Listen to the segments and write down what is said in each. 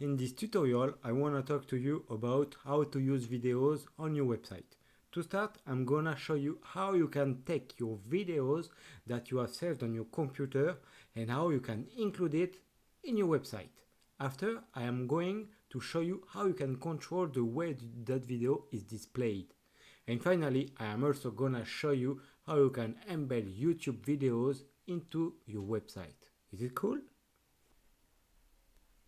In this tutorial, I want to talk to you about how to use videos on your website. To start, I'm gonna show you how you can take your videos that you have saved on your computer and how you can include it in your website. After, I am going to show you how you can control the way that video is displayed. And finally, I am also gonna show you how you can embed YouTube videos into your website. Is it cool?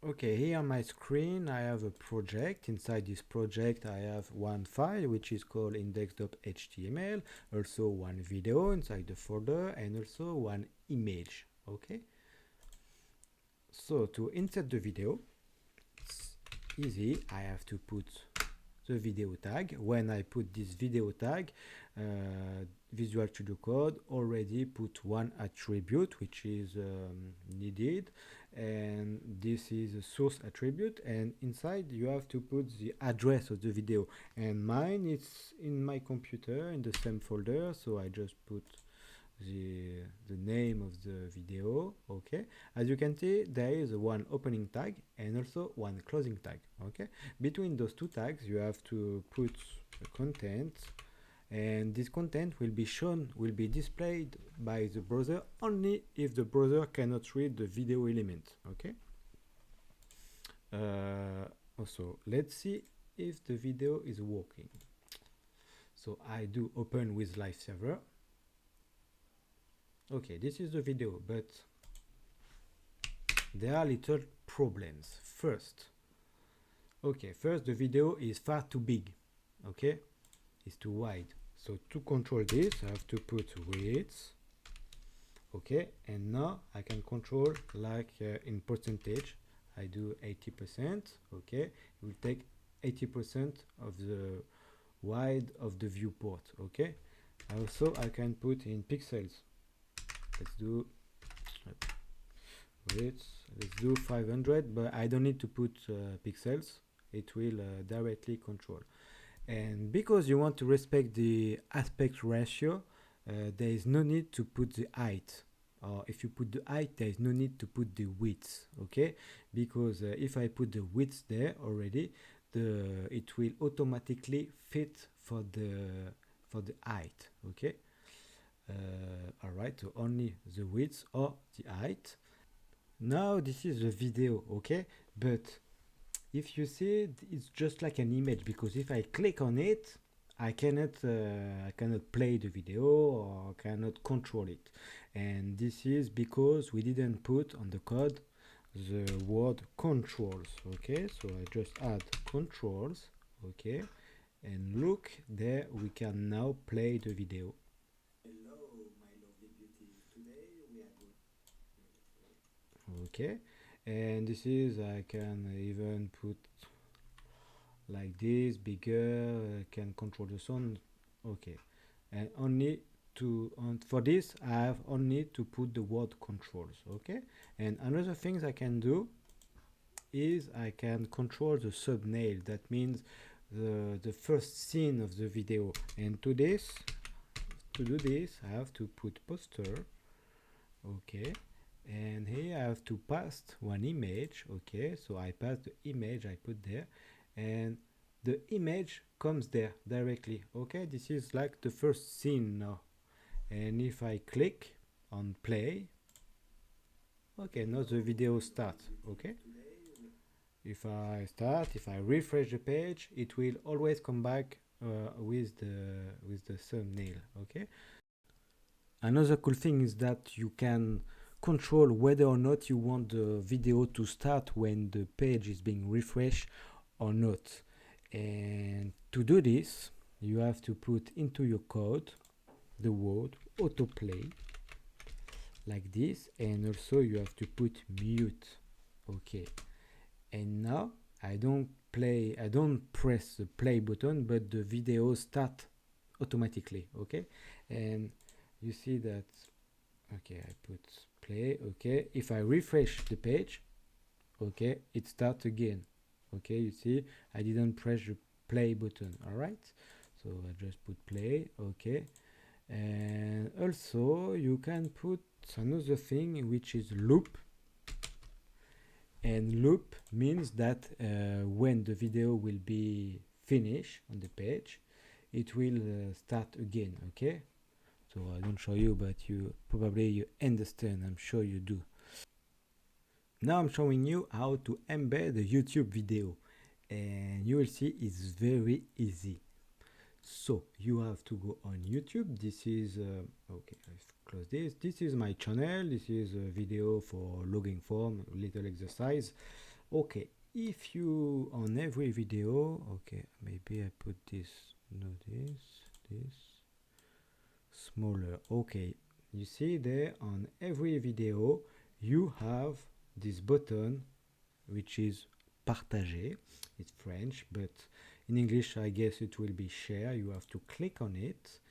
Okay, here on my screen I have a project. Inside this project I have one file which is called index.html, also one video inside the folder, and also one image. Okay, so to insert the video, it's easy. I have to put the video tag. When I put this video tag, Visual Studio Code already put one attribute which is needed, and this is a source attribute, and inside you have to put the address of the video, and mine is in my computer in the same folder, so I just put the name of the video. Okay, as you can see, there is one opening tag and also one closing tag. Okay, between those two tags you have to put the content, and this content will be displayed by the browser only if the browser cannot read the video element. Okay, also let's see if the video is working. So I do open with live server. Okay, this is the video, but there are little problems. First, the video is far too big. Okay, it's too wide. So to control this, I have to put width. Okay, and now I can control like in percentage. I do 80%. Okay, it will take 80% of the wide of the viewport. Okay, also I can put in pixels. Let's do width. Let's do 500, but I don't need to put pixels. It will directly control. And because you want to respect the aspect ratio, there is no need to put the height. Or if you put the height, there is no need to put the width. Okay, because if I put the width there already, it will automatically fit for the height. Okay. Alright, so only the width or the height. Now this is the video, okay, but if you see it, it's just like an image, because if I click on it, I cannot play the video or cannot control it, and this is because we didn't put on the code the word controls. Okay, so I just add controls. Okay, and look there, we can now play the video. Okay, and this is, I can even put like this bigger, I can control the sound. Okay, and only to for this I have only to put the word controls. Okay, and another things I can do is I can control the thumbnail. That means the first scene of the video, and to do this I have to put poster. Okay, and here I have to pass one image. Okay, so I pass the image, I put there, and the image comes there directly. Okay, this is like the first scene now, and if I click on play, okay, now the video starts. Okay, if I refresh the page, it will always come back with the thumbnail. Okay, another cool thing is that you can control whether or not you want the video to start when the page is being refreshed or not. And to do this, you have to put into your code the word autoplay like this, and also you have to put mute. Okay, and now I don't press the play button, but the video start automatically. Okay, and you see that. Okay, I put play. Okay, if I refresh the page, okay, it starts again. Okay, you see I didn't press the play button. All right, so I just put play. Okay, and also you can put another thing which is loop, And loop means that when the video will be finished on the page, it will start again. Okay, so I don't show you, but you understand. I'm sure you do. Now I'm showing you how to embed a YouTube video, and you will see it's very easy. So you have to go on YouTube. This is okay, let's close this. This is my channel. This is a video for logging form, little exercise. Okay, if you on every video, okay, maybe I put this, no, this smaller. Okay, you see there on every video you have this button which is partager. It's French, but in English I guess it will be share. You have to click on it,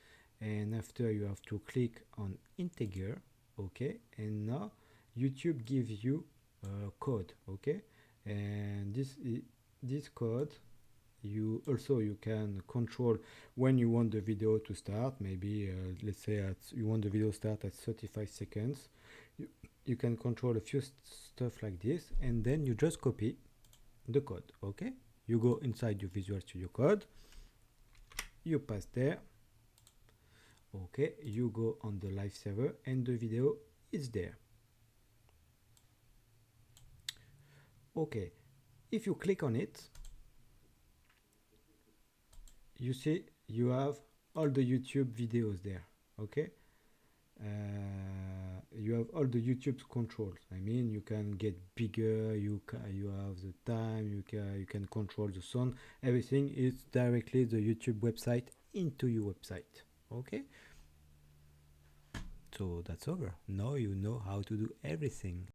and after you have to click on integer. Okay, and now YouTube gives you a code. Okay, and this code, you can control when you want the video to start. Maybe let's say you want the video start at 35 seconds. You can control a few stuff like this, and then you just copy the code. Okay, you go inside your Visual Studio Code, you pass there. Okay, you go on the live server, and the video is there. Okay, if you click on it, you see you have all the YouTube videos there. Okay, you have all the YouTube controls. I mean, you can get bigger, you have the time, you can control the sound. Everything is directly the YouTube website into your website. Okay, so that's over. Now you know how to do everything.